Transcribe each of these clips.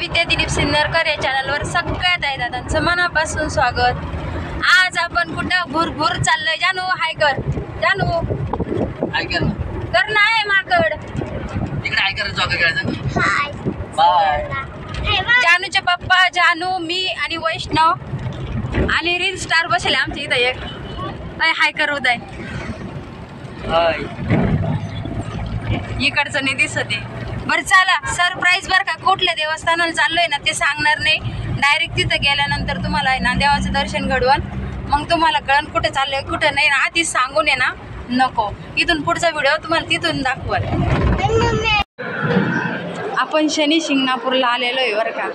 नित्या दिलीप सिन्नरकर या चॅनलवर सगळ्यात आहे दादांचं मनापासून स्वागत। आज आपण कुठं भुरभुर चाललोय। जानू हाय कर, जानू हाय कर ना आहे माकड इकडे हाय कर जॉग करायचं। Hi bye. जानूचे पप्पा, जानू, मी आणि वैष्णव आणि रील स्टार बसले आमच्या इथं एक। हाय कर उदय, हाय इकडचं नाही दिसत आहे। बरं चला सरप्राईज बरं का, कुठल्या देवस्थानाला चाललोय ना ते सांगणार नाही, डायरेक्ट तिथं गेल्यानंतर तुम्हाला आहे ना देवाचं दर्शन घडवून मग तुम्हाला कळण कुठे चाललोय कुठं नाही ना, आधीच सांगून आहे ना नको। इथून पुढचा व्हिडिओ तुम्हाला तिथून दाखवाल। आपण शनी शिंगणापूरला आलेलो आहे बरं का।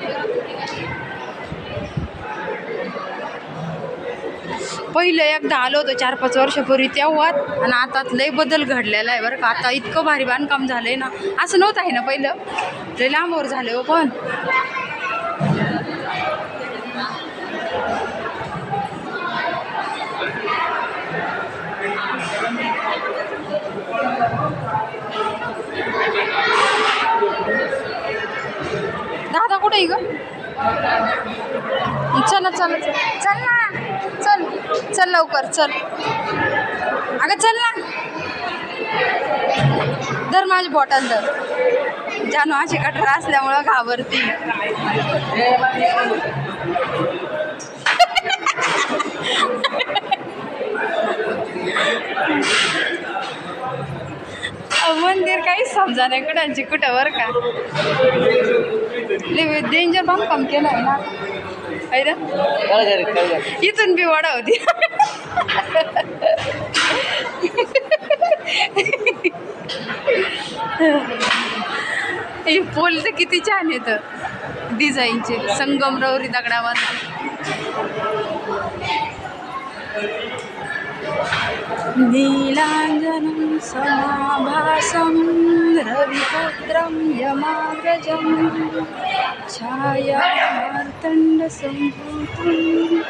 पहिलं एकदा आलो होतो 4-5 वर्षापूर्वी तेव्हा, आणि आता लय बदल घडलेला आहे बरं का। आता इतकं भारी बांधकाम झालंय ना, असं नव्हतं आहे ना पहिलं, लय लांबवर झालं हो। पण दादा कुठे आहे ग? चल चल चल ना, चल चल लवकर चल, अगं चल ना, धर माझी बॉटल धर। जानू अशी कटर असल्यामुळं घाबरती। मंदिर काही समजा नाही कुणाची कुठं बरं का, डेंजर बांधकाम केलं आहे ना। इथून बी वडा होती। हे पोल तर किती छान येतं डिझाईनचे, संगमरवरी दगडावर। नीलांजनं समाभासं रविपुत्रं यमाग्रजं छायामार्तण्ड सम्भूतं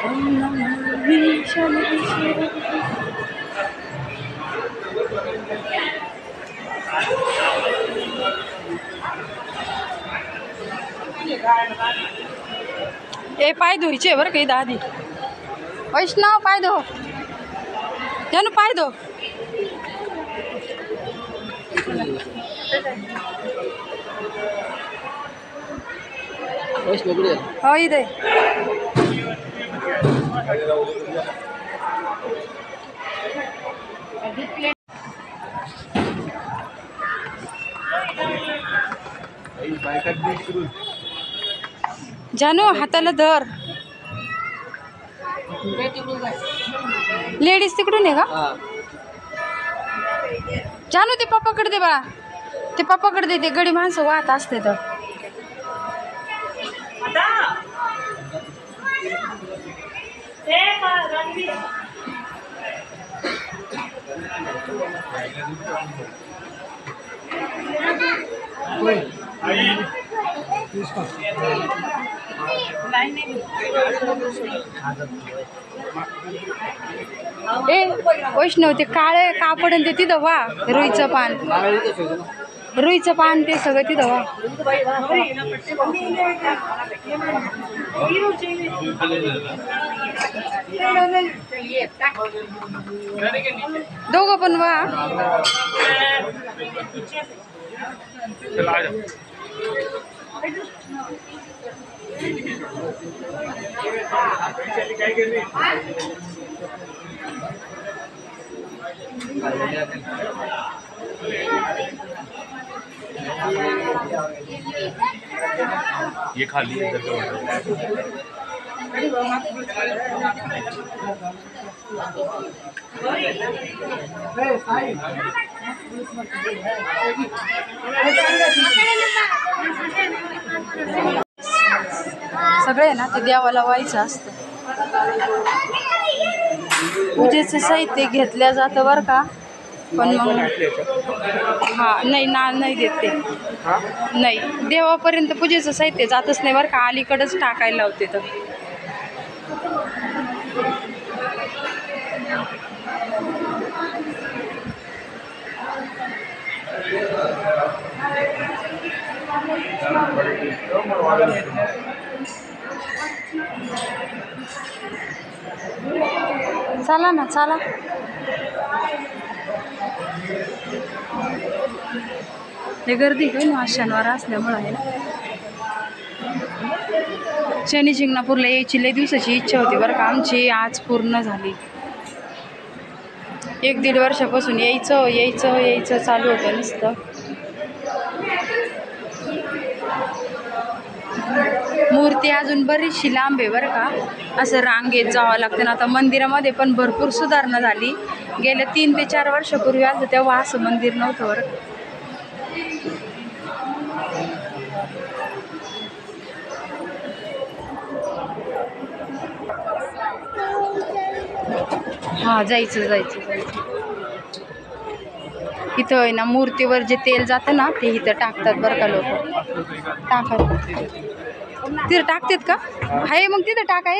तं नमामि शनैश्वरम्। ए पाय धुयचे बरं काही दादी। वैष्णव पाय धो, जानू पाय धो। हो इथे जानू हाताला धर। लेडीज तिकडून आहे का? जानू ते पप्पाकडे दे बाळा, ते पप्पाकडे दे, ते गडी माणसं वाहत असते तर। ए वैष्णव ते काळे कापड ते तिथं वा, रुईचं पान, रुईचं पान ते सगळं तिथं वा। दोघं पण वा। ये खाली है सगळे ना ते देवाला व्हायचं असतं। पूजेचं साहित्य घेतलं जातं बरं का, पण मग हा नाही ना, नाही देत ते, नाही देवापर्यंत पूजेचं साहित्य जातच नाही बरं का, अलीकडंच टाकायला लावते तर। चला ना चला. हे गर्दी होईल ना शनिवार असल्यामुळं आहे ना. शनी शिंगणापूरला यायची लय दिवसाची इच्छा होती बरं का आमची, आज पूर्ण झाली. 1-1.5 वर्षापासून यायचं चालू होतं नुसतं. मूर्ती अजून बरीचशी लांब आहे बरं का, असं रांगेत जावं लागतं ना. आता मंदिरामध्ये पण भरपूर सुधारणा झाली. गेल्या 3 ते 4 वर्षापूर्वी आलं तेव्हा असं मंदिर नव्हतं बरं. हां जायचं. इथं आहे ना मूर्तीवर जे तेल जातं ना ते इथं टाकतात बरं का लोक. तिथं टाकतात का? आहे मग तिथं टाकाय.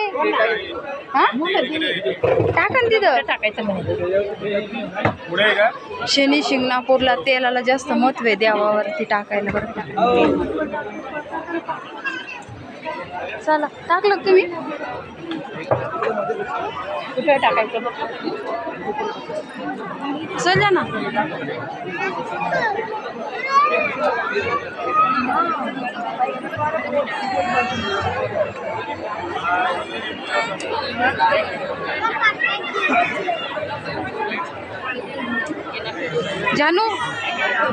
हां टाका ना तिथं टाकायचं. शनी शिंगणापूरला तेलाला जास्त महत्त्व आहे देवावरती टाकायला बरं का. चला टाकलं तुम्ही कुठे टाकायचं बघ. चला ना. जानू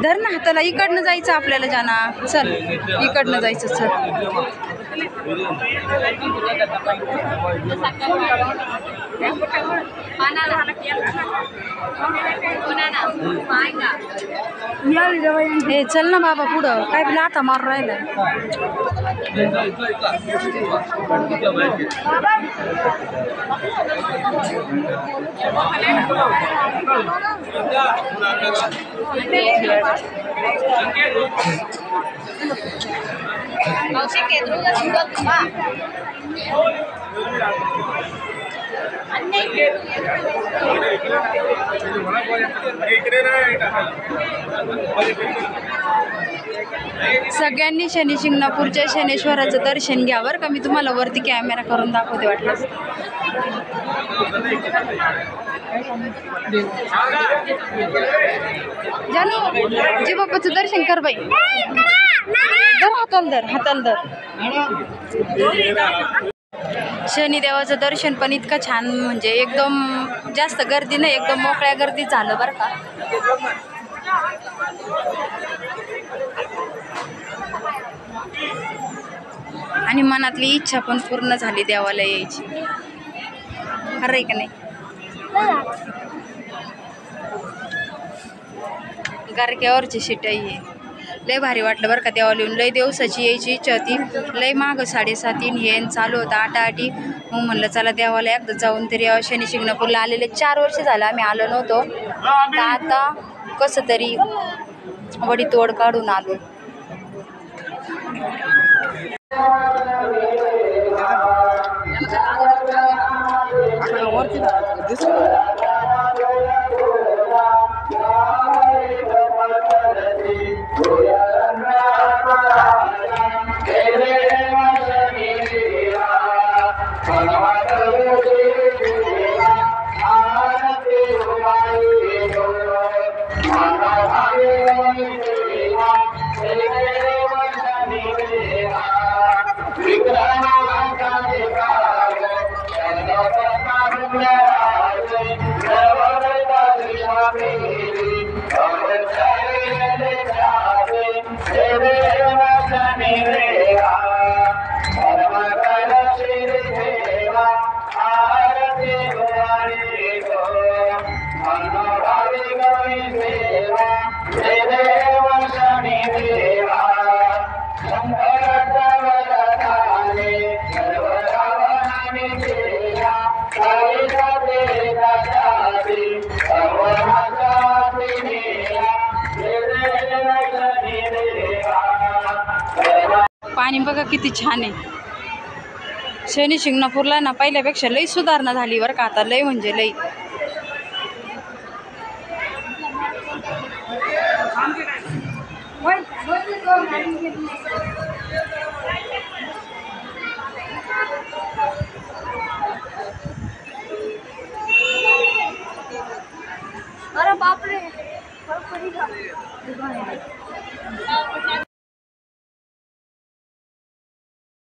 धर ना हाताला. इकडनं जायचं आपल्याला जाना. चल इकडनं जायचं. चल हे चल ना बाबा पुढं. काय लाथा मारून राहिलाय. सगळ्यांनी शनी शिंगणापूरच्या शनेश्वराचं दर्शन घ्या बरं का. मी तुम्हाला वरती कॅमेरा करून दाखवते वाटलं. जानू जी बाप्पाचं दर्शन कर बाई. धर हाताल धर. शनिदेवाचं दर्शन पण इतकं छान, म्हणजे एकदम जास्त गर्दी नाही, एकदम मोकळ्या गर्दीत झालं बरं का. आणि मनातली इच्छा पण पूर्ण झाली देवाला यायची. खरं आहे का नाही. गारक्यावरची शिटाई आहे. लय भारी वाटलं बरं का देवाला येऊन. लय दिवसाची यायची इच्छा होती. लय मागं 7:30 हे चालू होतं 8:08. मग म्हणलं चला देवाला एकदा जाऊन तरी. शनी शिंगणापूरला आलेले 4 वर्ष झालं आम्ही आलो नव्हतो. तर आता कसं तरी वडी तोड काढून आलो. पाणी बघा किती छान आहे. शनी शिंगणापूरला ना पहिल्यापेक्षा लई सुधारणा झाली बरं का. आता लई म्हणजे लई.